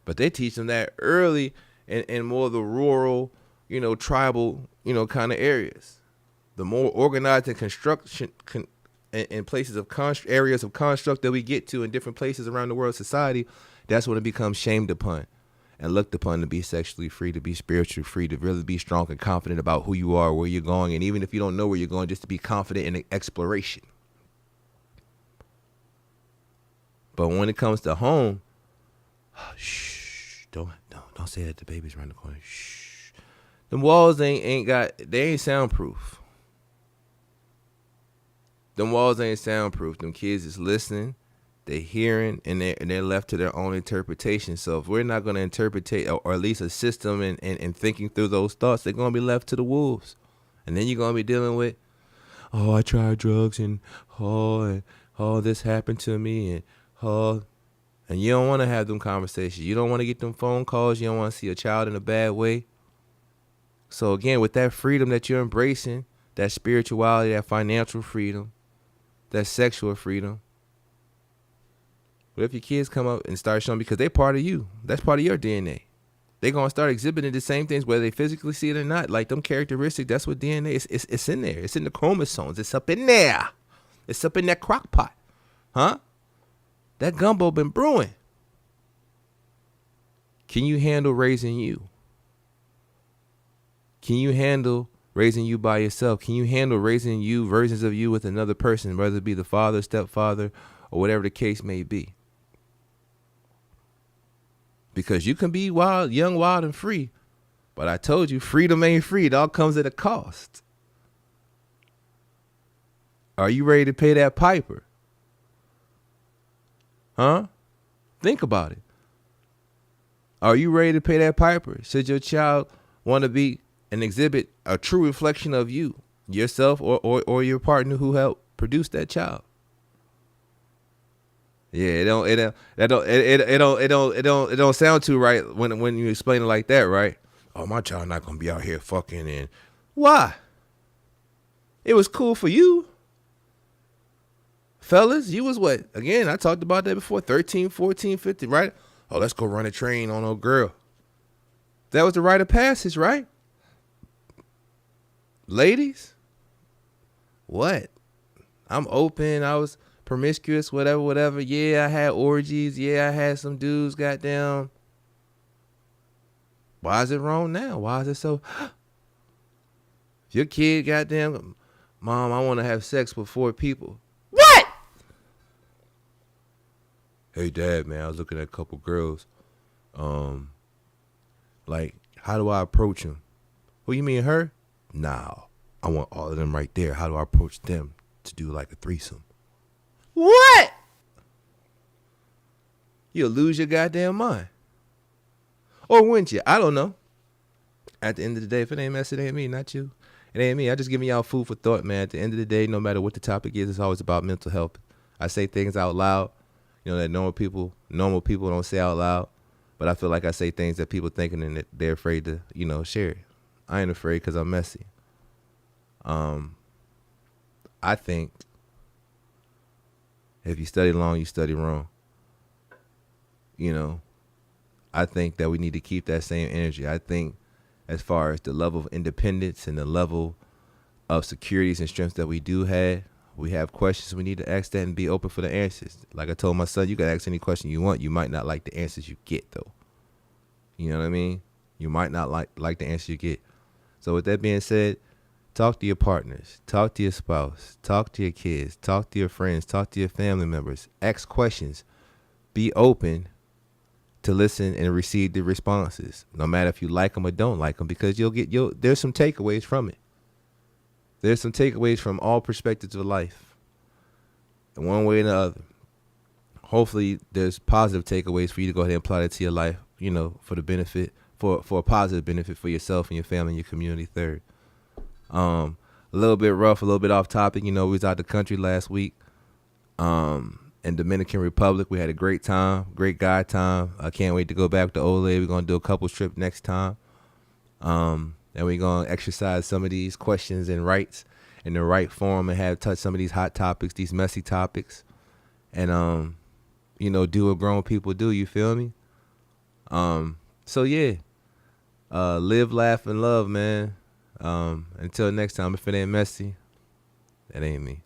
S1: But they teach them that early in more of the rural, you know, tribal, you know, kind of areas. The more organized and construction in places of areas of construct that we get to in different places around the world society, that's when it becomes shamed upon and looked upon to be sexually free, to be spiritually free, to really be strong and confident about who you are, where you're going, and even if you don't know where you're going, just to be confident in the exploration. But when it comes to home, shh, don't say that, the baby's around the corner. Shh. The walls they ain't soundproof. Them walls ain't soundproof. Them kids is listening. They're hearing, and they're left to their own interpretation. So if we're not going to interpret or at least assist them in thinking through those thoughts, they're going to be left to the wolves. And then you're going to be dealing with, oh, I tried drugs and this happened to me and you don't want to have them conversations. You don't want to get them phone calls. You don't want to see a child in a bad way. So again, with that freedom that you're embracing, that spirituality, that financial freedom, that sexual freedom, what if your kids come up and start showing, because they're part of you, that's part of your DNA, they're going to start exhibiting the same things, whether they physically see it or not. Like them characteristics, that's what DNA is. It's in there. It's in the chromosomes. It's up in there. It's up in that crock pot. Huh? That gumbo been brewing. Can you handle raising you? Can you handle raising you by yourself? Can you handle raising you, versions of you with another person, whether it be the father, stepfather, or whatever the case may be? Because you can be wild, young, wild, and free. But I told you, freedom ain't free. It all comes at a cost. Are you ready to pay that piper? Huh? Think about it. Are you ready to pay that piper? Should your child want to be and exhibit a true reflection of you, yourself, or your partner who helped produce that child? Yeah, it don't sound too right when you explain it like that, right? Oh, my child not gonna be out here fucking, and why? It was cool for you. Fellas, you was what? Again, I talked about that before, 13, 14, 15, right? Oh, let's go run a train on a girl. That was the rite of passage, right? Ladies, What? I'm open. I was promiscuous, whatever. Yeah, I had orgies. Yeah, I had some dudes, goddamn. Why is it wrong now? Why is it so? If your kid, goddamn, Mom, I want to have sex with 4 people. What? Hey, Dad, man, I was looking at a couple girls. Like, how do I approach them? What, you mean her? Nah, I want all of them right there. How do I approach them to do like a threesome? What? You'll lose your goddamn mind. Or wouldn't you? I don't know. At the end of the day, if it ain't messy, it ain't me, not you. It ain't me. I just giving y'all food for thought, man. At the end of the day, no matter what the topic is, it's always about mental health. I say things out loud, that normal people don't say out loud. But I feel like I say things that people thinking and that they're afraid to, share it. I ain't afraid because I'm messy. I think if you study long, you study wrong. I think that we need to keep that same energy. I think as far as the level of independence and the level of securities and strengths that we do have, we have questions. We need to ask that and be open for the answers. Like I told my son, you can ask any question you want. You might not like the answers you get, though. You know what I mean? You might not like the answer you get. So with that being said, talk to your partners. Talk to your spouse. Talk to your kids. Talk to your friends. Talk to your family members. Ask questions. Be open to listen and receive the responses, no matter if you like them or don't like them, because there's some takeaways from it. There's some takeaways from all perspectives of life, in one way or the other. Hopefully, there's positive takeaways for you to go ahead and apply that to your life, for the benefit, for a positive benefit for yourself and your family and your community. Third, a little bit rough, a little bit off topic. We was out the country last week. In Dominican Republic, we had a great guy time. I can't wait to go back to Ole. We're going to do a couple trip next time. And we're going to exercise some of these questions and rights in the right form and have touch some of these hot topics, these messy topics. And, do what grown people do. You feel me? So, yeah. Live, laugh, and love, man. Until next time, if it ain't messy, that ain't me.